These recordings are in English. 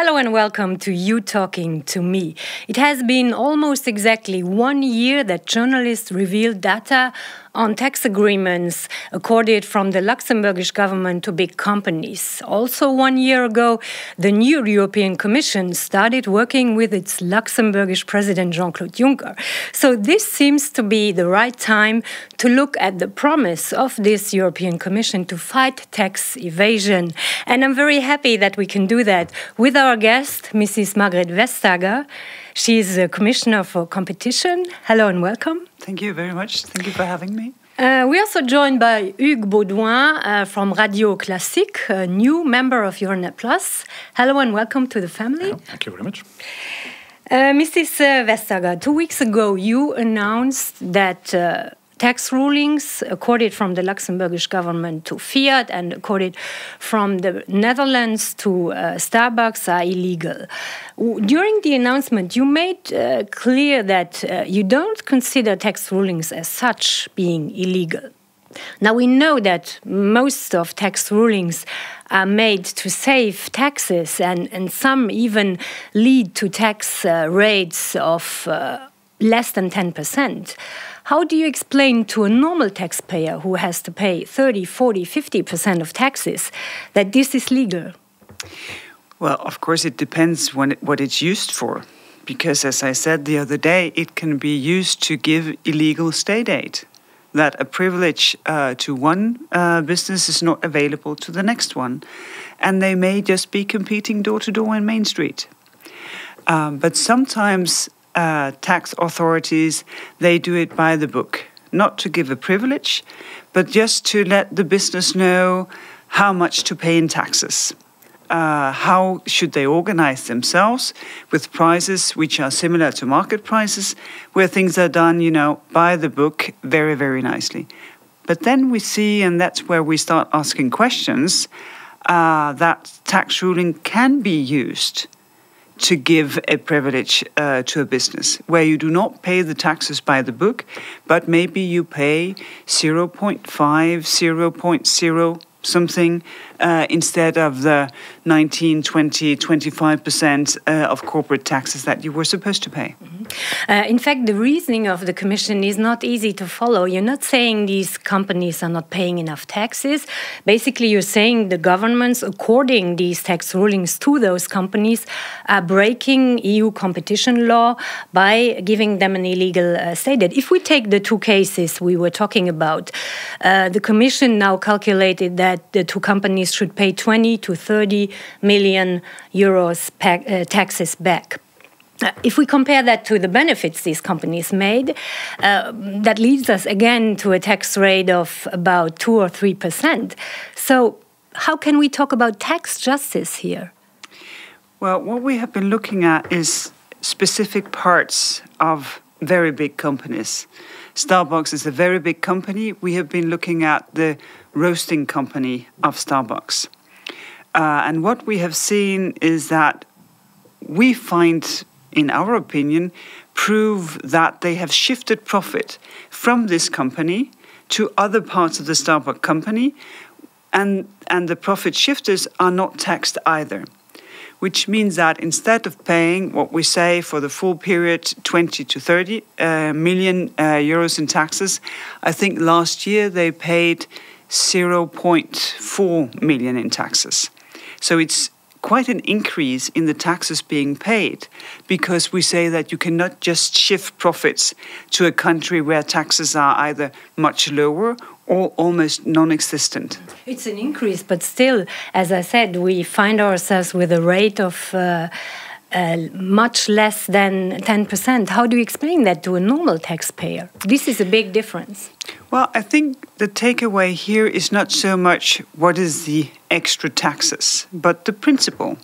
Hello and welcome to You Talking to Me. It has been almost exactly 1 year that journalists revealed data on tax agreements accorded from the Luxembourgish government to big companies. Also 1 year ago, the new European Commission started working with its Luxembourgish President Jean-Claude Juncker. So this seems to be the right time to look at the promise of this European Commission to fight tax evasion. And I'm very happy that we can do that with our guest, Mrs. Margrethe Vestager. She is a Commissioner for Competition. Hello and welcome. Thank you very much. Thank you for having me. We're also joined by Hugues Baudouin from Radio Classique, a new member of Euranet Plus. Hello and welcome to the family. Hello. Thank you very much. Mrs. Vestager, 2 weeks ago you announced that tax rulings accorded from the Luxembourgish government to Fiat and accorded from the Netherlands to Starbucks are illegal. During the announcement, you made clear that you don't consider tax rulings as such being illegal. Now, we know that most of tax rulings are made to save taxes, and some even lead to tax rates of less than 10%. How do you explain to a normal taxpayer who has to pay 30, 40, 50% of taxes that this is legal? Well, of course, it depends what it's used for. Because, as I said the other day, it can be used to give illegal state aid. That a privilege to one business is not available to the next one. And they may just be competing door to door in Main Street. But sometimes tax authorities, they do it by the book, not to give a privilege, but just to let the business know how much to pay in taxes. How should they organize themselves with prices which are similar to market prices, where things are done, by the book very, very nicely. But then we see, and that's where we start asking questions, that tax ruling can be used to give a privilege to a business, where you do not pay the taxes by the book, but maybe you pay 0.5, 0.0 something instead of the 19, 20, 25% of corporate taxes that you were supposed to pay. In fact, the reasoning of the Commission is not easy to follow. You're not saying these companies are not paying enough taxes. Basically, you're saying the governments, according these tax rulings to those companies, are breaking EU competition law by giving them an illegal state aid. If we take the two cases we were talking about, the Commission now calculated that the two companies should pay 20 to 30 million euros taxes back. If we compare that to the benefits these companies made, that leads us again to a tax rate of about 2 or 3%. So how can we talk about tax justice here? Well, what we have been looking at is specific parts of very big companies. Starbucks is a very big company. We have been looking at the roasting company of Starbucks. And what we have seen is that we find, in our opinion, prove that they have shifted profit from this company to other parts of the Starbucks company, and the profit shifters are not taxed either. Which means that instead of paying what we say for the full period 20 to 30 million euros in taxes, I think last year they paid 0.4 million in taxes. So it's quite an increase in the taxes being paid, because we say that you cannot just shift profits to a country where taxes are either much lower or almost non-existent. It's an increase, but still, as I said, we find ourselves with a rate of much less than 10%. How do you explain that to a normal taxpayer? This is a big difference. Well, I think the takeaway here is not so much what is the extra taxes, but the principle.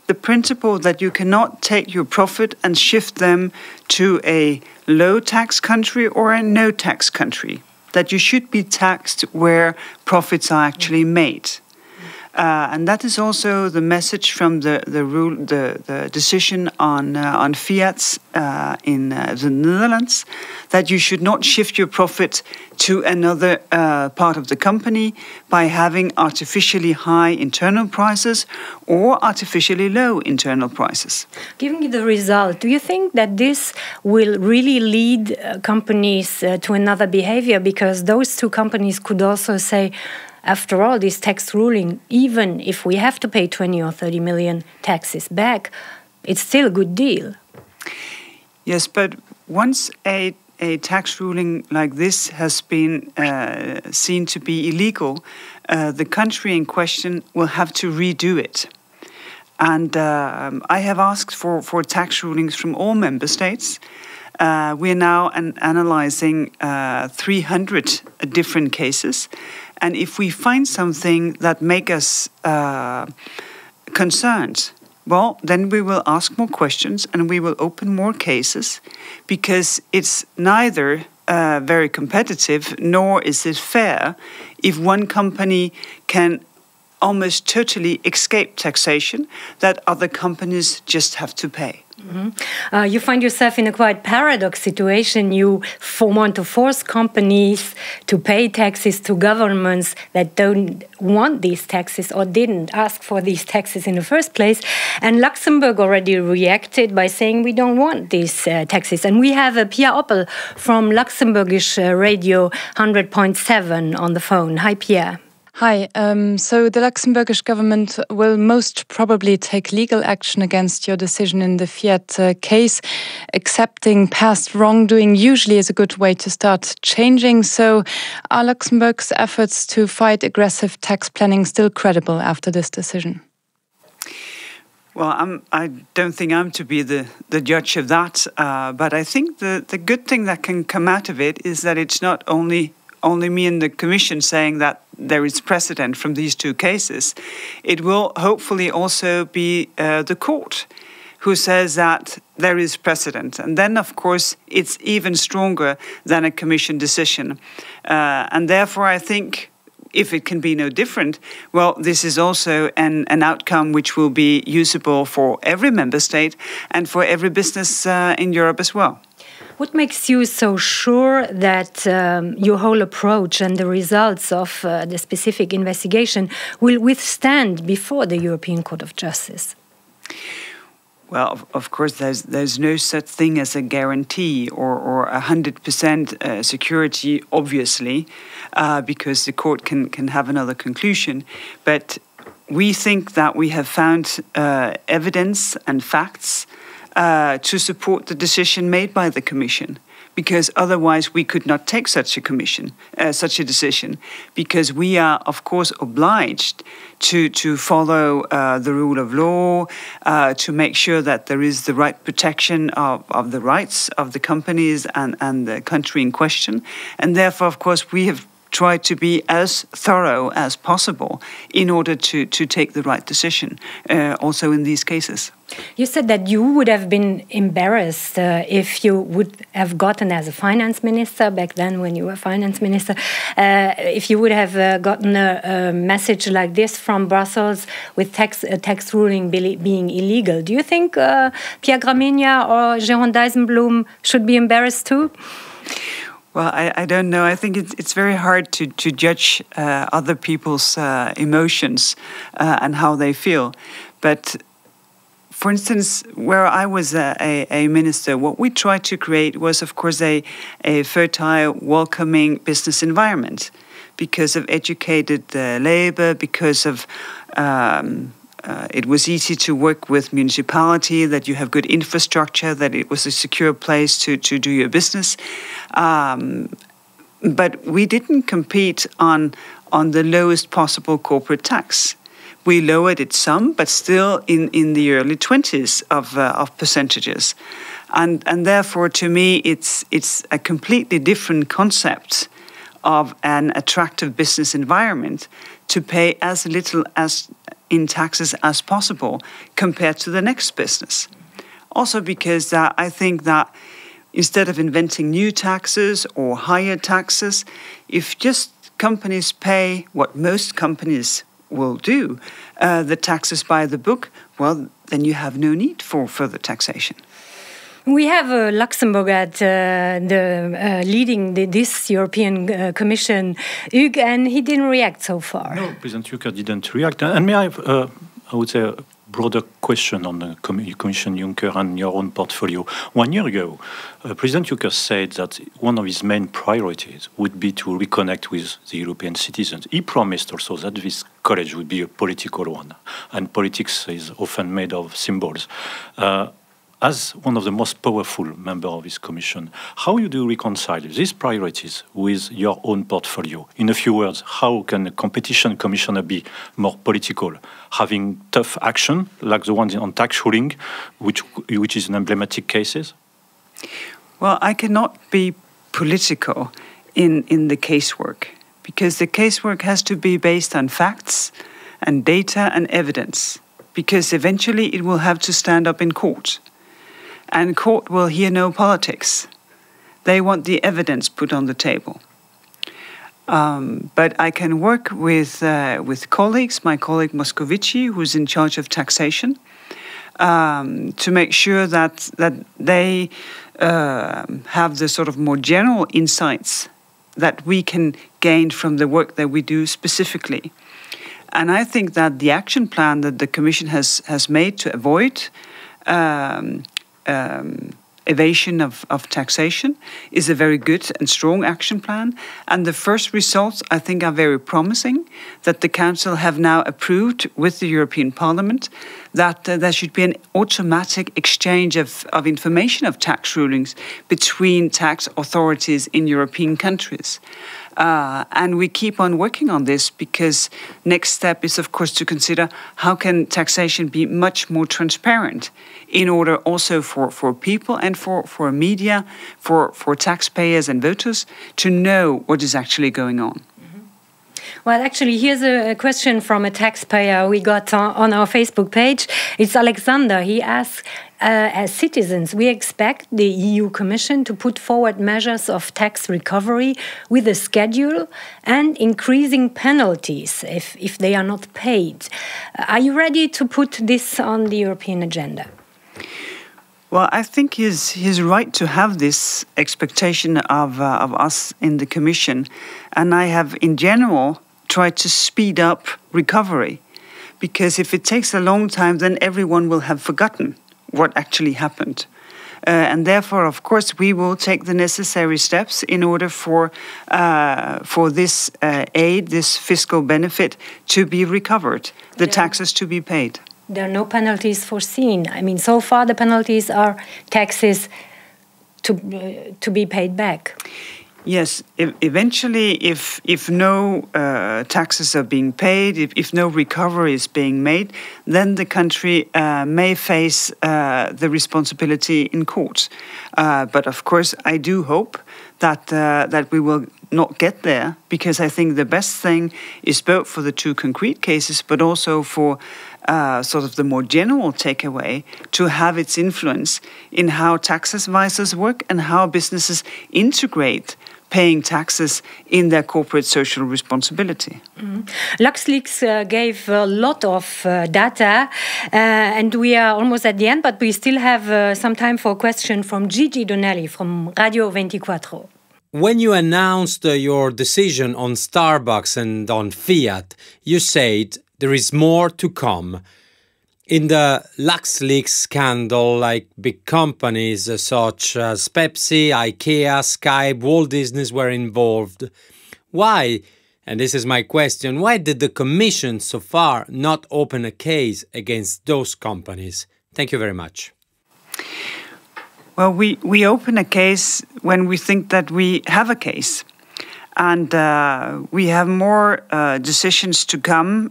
The principle that you cannot take your profit and shift them to a low-tax country or a no-tax country. That you should be taxed where profits are actually made. And that is also the message from the decision on fiats in the Netherlands, that you should not shift your profit to another part of the company by having artificially high internal prices or artificially low internal prices. Given the result, do you think that this will really lead companies to another behavior? Because those two companies could also say, after all, this tax ruling, even if we have to pay 20 or 30 million taxes back, it's still a good deal. Yes, but once a tax ruling like this has been seen to be illegal, the country in question will have to redo it. And I have asked for tax rulings from all member states. We are now analyzing 300 different cases. And if we find something that makes us concerned, well, then we will ask more questions and we will open more cases, because it's neither very competitive nor is it fair if one company can almost totally escape taxation that other companies just have to pay. Mm-hmm. You find yourself in a quite paradox situation. You want to force companies to pay taxes to governments that don't want these taxes or didn't ask for these taxes in the first place. And Luxembourg already reacted by saying we don't want these taxes. And we have Pierre Oppel from Luxembourgish Radio 100.7 on the phone. Hi, Pierre. Hi. So the Luxembourgish government will most probably take legal action against your decision in the Fiat case. Accepting past wrongdoing usually is a good way to start changing. So are Luxembourg's efforts to fight aggressive tax planning still credible after this decision? Well, I don't think I'm to be the judge of that. But I think the good thing that can come out of it is that it's not only me and the Commission saying that there is precedent from these two cases. It will hopefully also be the court who says that there is precedent. And then, of course, it's even stronger than a Commission decision. And therefore, I think, if it can be no different, well, this is also an outcome which will be usable for every member state and for every business in Europe as well. What makes you so sure that your whole approach and the results of the specific investigation will withstand before the European Court of Justice? Well, of course, there's no such thing as a guarantee or 100% security, obviously, because the court can have another conclusion. But we think that we have found evidence and facts to support the decision made by the Commission, because otherwise we could not take such a decision, because we are, of course, obliged to follow the rule of law, to make sure that there is the right protection of the rights of the companies and the country in question. And therefore, of course, we have tried to be as thorough as possible in order to take the right decision, also in these cases. You said that you would have been embarrassed if you would have gotten, as a finance minister, back then when you were finance minister, if you would have gotten a message like this from Brussels with a tax ruling being illegal. Do you think Pierre Gramegna or Jérôme Dijsselbloem should be embarrassed too? Well, I don't know. I think it's very hard to judge other people's emotions and how they feel. But for instance, where I was a minister, what we tried to create was, of course, a fertile, welcoming business environment because of educated labor, because of it was easy to work with municipality, that you have good infrastructure, that it was a secure place to do your business. But we didn't compete on the lowest possible corporate tax. We lowered it some, but still in the early 20s of percentages. And therefore, to me, it's a completely different concept of an attractive business environment to pay as little as in taxes as possible compared to the next business. Also because I think that instead of inventing new taxes or higher taxes, if just companies pay what most companies will do the taxes by the book, well, then you have no need for further taxation. We have Luxembourg at leading this European Commission, Hugues, and he didn't react so far. No, President Juncker didn't react. And may I have, I would say, a broader question on the Commission Juncker and your own portfolio. 1 year ago, President Juncker said that one of his main priorities would be to reconnect with the European citizens. He promised also that this college would be a political one, and politics is often made of symbols. As one of the most powerful members of this commission, how do you reconcile these priorities with your own portfolio? In a few words, how can a competition commissioner be more political, having tough action like the one on tax ruling, which is an emblematic case? Well, I cannot be political in the casework, because the casework has to be based on facts and data and evidence, because eventually it will have to stand up in court. And court will hear no politics. They want the evidence put on the table. But I can work with colleagues, my colleague Moscovici, who's in charge of taxation, to make sure that they have the sort of more general insights that we can gain from the work that we do specifically. And I think that the action plan that the Commission has made to avoid evasion of taxation is a very good and strong action plan. And the first results, I think, are very promising, that the Council have now approved with the European Parliament that there should be an automatic exchange of information of tax rulings between tax authorities in European countries. And we keep on working on this, because next step is, of course, to consider how can taxation be much more transparent, in order also for people and for media, for taxpayers and voters to know what is actually going on. Well, actually, here's a question from a taxpayer we got on our Facebook page. It's Alexander. He asks, as citizens, we expect the EU Commission to put forward measures of tax recovery with a schedule and increasing penalties if they are not paid. Are you ready to put this on the European agenda? Well, I think he's right to have this expectation of us in the Commission. And I have, in general, tried to speed up recovery. Because if it takes a long time, then everyone will have forgotten what actually happened. And therefore, of course, we will take the necessary steps in order for this aid, this fiscal benefit, to be recovered, the taxes to be paid. There are no penalties foreseen. I mean, so far the penalties are taxes to be paid back. Yes, eventually, if no taxes are being paid, if no recovery is being made, then the country may face the responsibility in court. But of course, I do hope that we will not get there, because I think the best thing is both for the two concrete cases, but also for sort of the more general takeaway, to have its influence in how tax advisors work and how businesses integrate paying taxes in their corporate social responsibility. LuxLeaks gave a lot of data, and we are almost at the end, but we still have some time for a question from Gigi Donnelly from Radio 24. When you announced your decision on Starbucks and on Fiat, you said there is more to come. In the LuxLeaks scandal, like big companies such as Pepsi, IKEA, Skype, Walt Disney were involved. Why, and this is my question, why did the Commission so far not open a case against those companies? Thank you very much. Well, we open a case when we think that we have a case. And we have more decisions to come.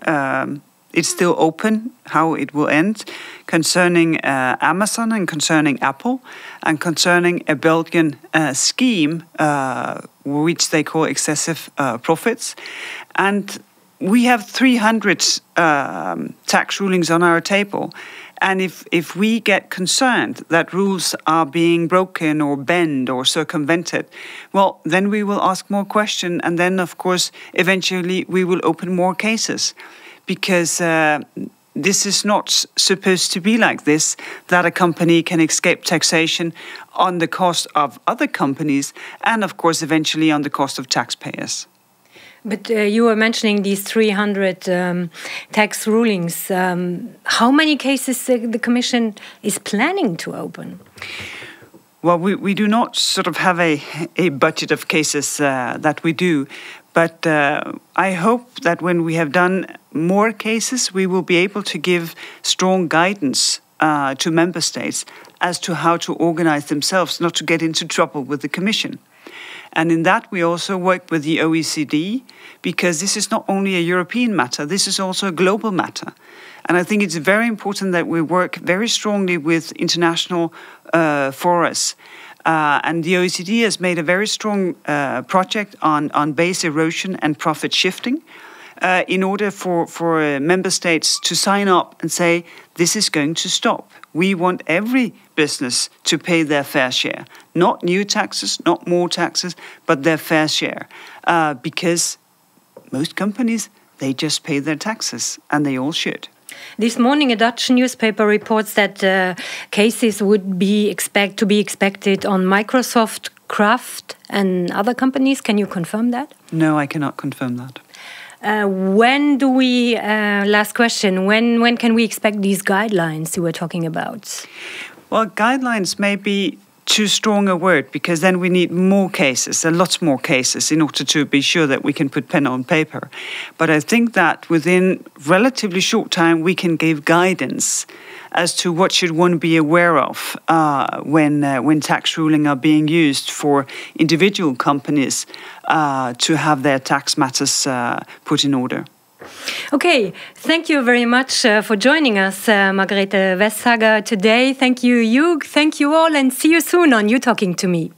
It's still open how it will end, concerning Amazon and concerning Apple, and concerning a Belgian scheme which they call excessive profits. And we have 300 tax rulings on our table. And if we get concerned that rules are being broken or bent or circumvented, well, then we will ask more questions. And then, of course, eventually we will open more cases. because this is not supposed to be like this, that a company can escape taxation on the cost of other companies and, of course, eventually on the cost of taxpayers. But you were mentioning these 300 tax rulings. How many cases the Commission is planning to open? Well, we do not sort of have a budget of cases that we do, but I hope that when we have done more cases, we will be able to give strong guidance to member states as to how to organize themselves, not to get into trouble with the Commission. And in that, we also work with the OECD, because this is not only a European matter, this is also a global matter. And I think it's very important that we work very strongly with international forums. And the OECD has made a very strong project on base erosion and profit shifting in order for member states to sign up and say, this is going to stop. We want every business to pay their fair share. Not new taxes, not more taxes, but their fair share. Because most companies, they just pay their taxes, and they all should. This morning, a Dutch newspaper reports that cases would be expected on Microsoft, Kraft, and other companies. Can you confirm that? No, I cannot confirm that. When do we, last question, when can we expect these guidelines you were talking about? Well, guidelines may be too strong a word, because then we need more cases, lots more cases, in order to be sure that we can put pen on paper. But I think that within relatively short time, we can give guidance as to what should one be aware of when tax ruling are being used for individual companies to have their tax matters put in order. Okay, thank you very much for joining us, Margrethe Vestager, today. Thank you, Hugh. Thank you all, and see you soon on You Talking to Me.